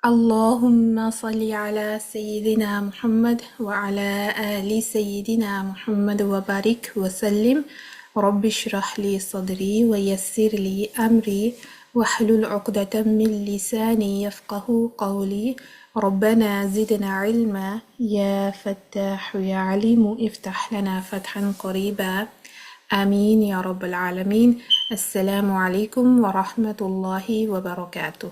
اللهم صل على سيدنا محمد وعلى آل سيدنا محمد وبارك وسلم. رب اشرح لي صدري ويسر لي أمري واحلل عقدة من لساني يفقه قولي. ربنا زدنا علما يا فتاح يا عليم افتح لنا فتحا قريبا. آمين يا رب العالمين. السلام عليكم ورحمة الله وبركاته.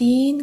3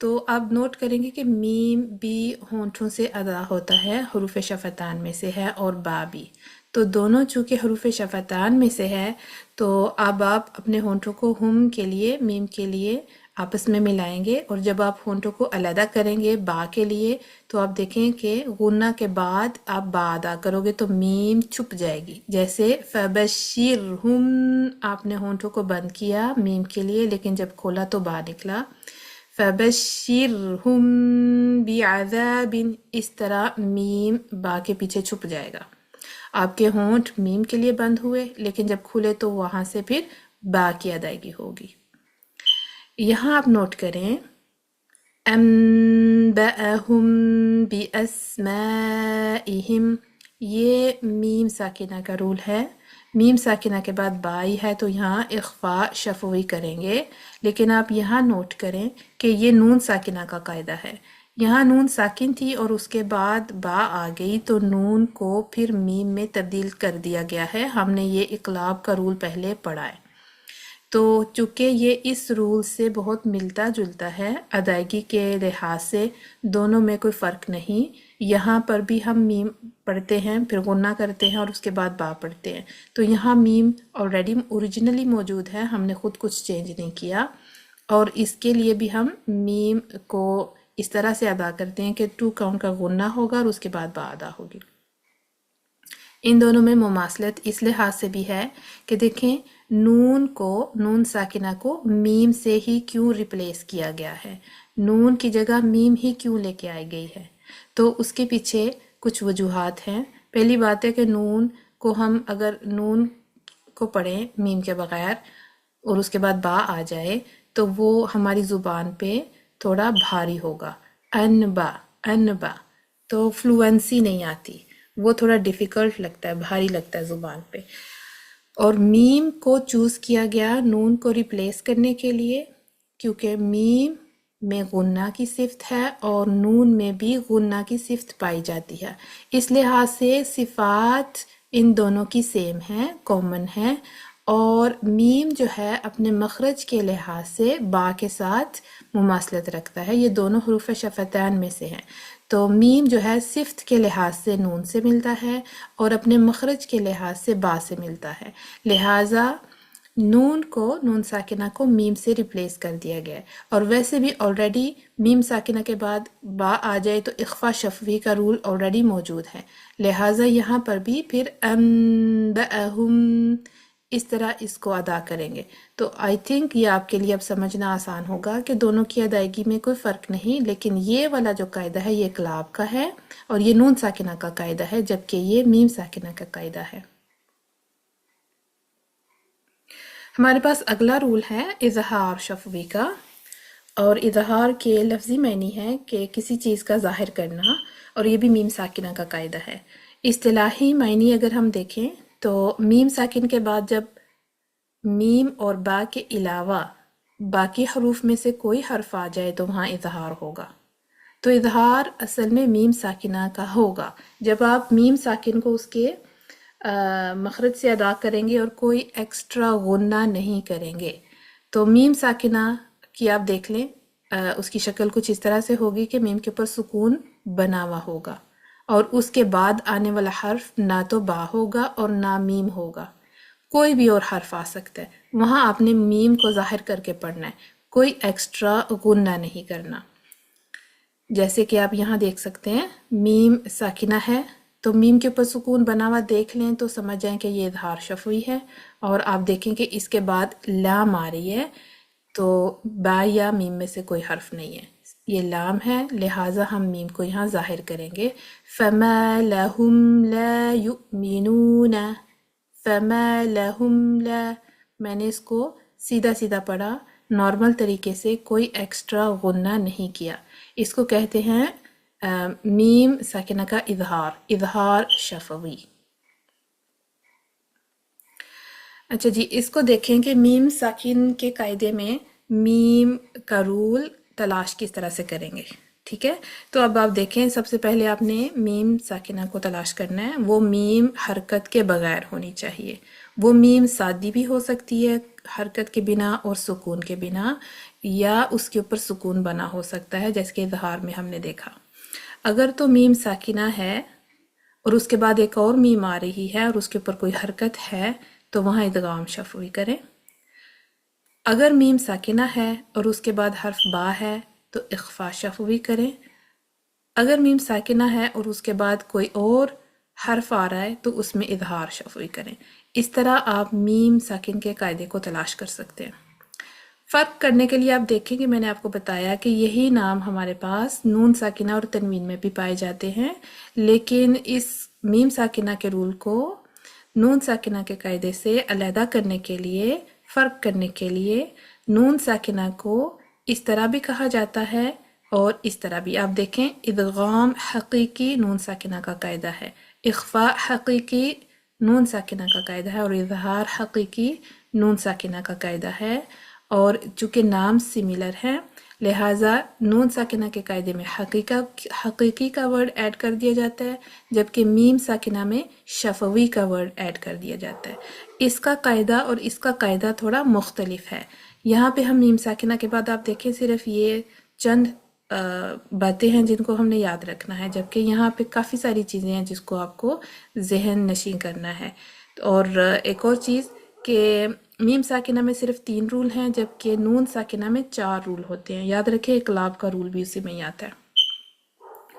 تو آپ نوٹ کریں گے کہ میم بھی ہونٹوں سے ادا ہوتا ہے، حروف شفتان میں سے ہے، اور با بھی. تو دونوں چونکہ حروف شفتان میں سے ہے تو اب آپ اپنے ہونٹوں کو ہم کے لیے، میم کے لیے آپس میں ملائیں گے، اور جب آپ ہونٹوں کو علیحدہ کریں گے با کے لیے تو آپ دیکھیں کہ غنہ کے بعد آپ با ادا کرو گے تو میم چھپ جائے گی. جیسے فبشرہم، آپ نے ہونٹوں کو بند کیا میم کے لیے لیکن جب کھولا تو با نکلا. فبشرہم بعذاب، اس طرح میم با کے پیچھے چھپ جائے گا. آپ کے ہونٹ میم کے لیے بند ہوئے لیکن جب کھلے تو وہاں سے پھر با کی ادائیگی ہوگی. یہاں آپ نوٹ کریں انبأہم باسمائہم، یہ میم ساکنہ کا رول ہے. میم ساکنہ کے بعد بائی ہے تو یہاں اخفاء شفوی کریں گے، لیکن آپ یہاں نوٹ کریں کہ یہ نون ساکنہ کا قاعدہ ہے. یہاں نون ساکن تھی اور اس کے بعد با آ گئی تو نون کو پھر میم میں تبدیل کر دیا گیا ہے. ہم نے یہ اقلاب کا رول پہلے پڑھا ہے. تو چونکہ یہ اس رول سے بہت ملتا جلتا ہے ادائیگی کے لحاظ سے، دونوں میں کوئی فرق نہیں. یہاں پر بھی ہم میم پڑھتے ہیں پھر غنہ کرتے ہیں اور اس کے بعد با پڑھتے ہیں، تو یہاں میم آلریڈی اوریجنلی موجود ہے، ہم نے خود کچھ چینج نہیں کیا. اور اس کے لیے بھی ہم میم کو اس طرح سے ادا کرتے ہیں کہ 2 کاؤنٹ کا غنہ ہوگا اور اس کے بعد با ادا ہوگی. ان دونوں میں مماثلت اس لحاظ سے بھی ہے کہ دیکھیں نون ساکنہ کو میم سے ہی کیوں ریپلیس کیا گیا ہے، نون کی جگہ میم ہی کیوں لے کے آئی گئی ہے. تو اس کے پیچھے کچھ وجوہات ہیں. پہلی بات ہے کہ نون کو ہم اگر نون کو پڑھیں میم کے بغیر اور اس کے بعد با آ جائے تو وہ ہماری زبان پہ تھوڑا بھاری ہوگا. انبا تو فلوئنسی نہیں آتی، وہ تھوڑا ڈیفیکلٹ لگتا ہے، بھاری لگتا ہے زبان پہ. اور میم کو چوز کیا گیا نون کو ریپلیس کرنے کے لیے کیونکہ میم میں غنہ کی صفت ہے اور نون میں بھی غنہ کی صفت پائی جاتی ہے. اس لحاظ سے صفات ان دونوں کی سیم ہیں، کامن ہیں، اور میم جو ہے اپنے مخرج کے لحاظ سے با کے ساتھ مماثلت رکھتا ہے. یہ دونوں حروف شفتین میں سے ہیں تو میم جو ہے صفت کے لحاظ سے نون سے ملتا ہے اور اپنے مخرج کے لحاظ سے با سے ملتا ہے. لہٰذا نون ساکنہ کو میم سے ریپلیس کر دیا گیا ہے. اور ویسے بھی آلریڈی میم ساکنہ کے بعد با آ جائے تو اخفاء شفوی کا رول آلریڈی موجود ہے، لہٰذا یہاں پر بھی پھر انبأہم اس طرح اس کو ادا کریں گے. تو آئی تھنک یہ آپ کے لیے اب سمجھنا آسان ہوگا کہ دونوں کی ادائیگی میں کوئی فرق نہیں، لیکن یہ والا جو قاعدہ ہے یہ اقلاب کا ہے اور یہ نون ساکنہ کا قاعدہ ہے جبکہ یہ میم ساکنہ کا قاعدہ ہے. ہمارے پاس اگلا رول ہے اظہار شفوی کا، اور اظہار کے لفظی معنی ہے کہ کسی چیز کا ظاہر کرنا، اور یہ بھی میم ساکنہ کا قاعدہ ہے. اصطلاحی معنی اگر ہم دیکھیں تو میم ساکن کے بعد جب میم اور با کے علاوہ باقی حروف میں سے کوئی حرف آ جائے تو وہاں اظہار ہوگا. تو اظہار اصل میں میم ساکنہ کا ہوگا جب آپ میم ساکن کو اس کے مخرج سے ادا کریں گے اور کوئی ایکسٹرا غنہ نہیں کریں گے. تو میم ساکنہ کی آپ دیکھ لیں اس کی شکل کچھ اس طرح سے ہوگی کہ میم کے اوپر سکون بنا ہوا ہوگا اور اس کے بعد آنے والا حرف نہ تو با ہوگا اور نہ میم ہوگا، کوئی بھی اور حرف آ سکتا ہے. وہاں آپ نے میم کو ظاہر کر کے پڑھنا ہے، کوئی ایکسٹرا غنہ نہیں کرنا. جیسے کہ آپ یہاں دیکھ سکتے ہیں میم ساکنہ ہے تو میم کے اوپر سکون بنا ہوا دیکھ لیں تو سمجھ جائیں کہ یہ اظہار شفوی ہے. اور آپ دیکھیں کہ اس کے بعد لام آ رہی ہے تو با یا میم میں سے کوئی حرف نہیں ہے، یہ لام ہے، لہٰذا ہم میم کو یہاں ظاہر کریں گے. فَمَا لَهُمْ لَا يُؤْمِنُونَ، فَمَا لَهُمْ لَا، میں نے اس کو سیدھا سیدھا پڑھا نارمل طریقے سے، کوئی ایکسٹرا غنہ نہیں کیا. اس کو کہتے ہیں میم ساکنہ کا اظہار شفوی. اچھا جی، اس کو دیکھیں کہ میم ساکن کے قاعدے میں میم کا رول تلاش کس طرح سے کریں گے. ٹھیک ہے. تو اب آپ دیکھیں سب سے پہلے آپ نے میم ساکنہ کو تلاش کرنا ہے. وہ میم حرکت کے بغیر ہونی چاہیے. وہ میم سادی بھی ہو سکتی ہے حرکت کے بنا اور سکون کے بنا، یا اس کے اوپر سکون بنا ہو سکتا ہے جیسے کہ اظہار میں ہم نے دیکھا. اگر تو میم ساکنہ ہے اور اس کے بعد ایک اور میم آ رہی ہے اور اس کے اوپر کوئی حرکت ہے تو وہاں ادغام شفوی کریں. اگر میم ساکنہ ہے اور اس کے بعد حرف با ہے تو اخفا شفوی کریں. اگر میم ساکنہ ہے اور اس کے بعد کوئی اور حرف آ رہا ہے تو اس میں اظہار شفوی کریں. اس طرح آپ میم ساکن کے قاعدے کو تلاش کر سکتے ہیں. فرق کرنے کے لیے آپ دیکھیں کہ میں نے آپ کو بتایا کہ یہی نام ہمارے پاس نون ساکنہ اور تنوین میں بھی پائے جاتے ہیں، لیکن اس میم ساکنہ کے رول کو نون ساکنہ کے قاعدے سے علیحدہ کرنے کے لیے، فرق کرنے کے لیے نون ساکنہ کو اس طرح بھی کہا جاتا ہے اور اس طرح بھی. آپ دیکھیں ادغام حقیقی نون ساکنہ کا قاعدہ ہے، اخفاء حقیقی نون ساکنہ کا قاعدہ ہے اور اظہار حقیقی نون ساکنہ کا قاعدہ ہے. اور چونکہ نام سملر ہیں لہٰذا نون ساکنہ کے قاعدے میں حقیقی کا ورڈ ایڈ کر دیا جاتا ہے، جبکہ میم ساکنہ میں شفوی کا ورڈ ایڈ کر دیا جاتا ہے. اس کا قاعدہ اور اس کا قاعدہ تھوڑا مختلف ہے. یہاں پہ ہم میم ساکنہ کے بعد آپ دیکھیں صرف یہ چند باتیں ہیں جن کو ہم نے یاد رکھنا ہے، جبکہ یہاں پہ کافی ساری چیزیں ہیں جس کو آپ کو ذہن نشین کرنا ہے. اور ایک اور چیز کہ میم ساکنہ میں صرف 3 رول ہیں جبکہ نون ساکنہ میں 4 رول ہوتے ہیں. یاد رکھیں اقلاب کا رول بھی اسی میں ہی آتا ہے.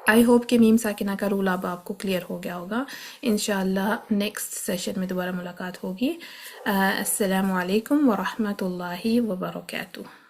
آئی ہوپ کہ میم ساکنہ کا رول اب آپ کو کلیئر ہو گیا ہوگا. انشاءاللہ نیکسٹ سیشن میں دوبارہ ملاقات ہوگی. السلام علیکم ورحمۃ اللہ وبرکاتہ.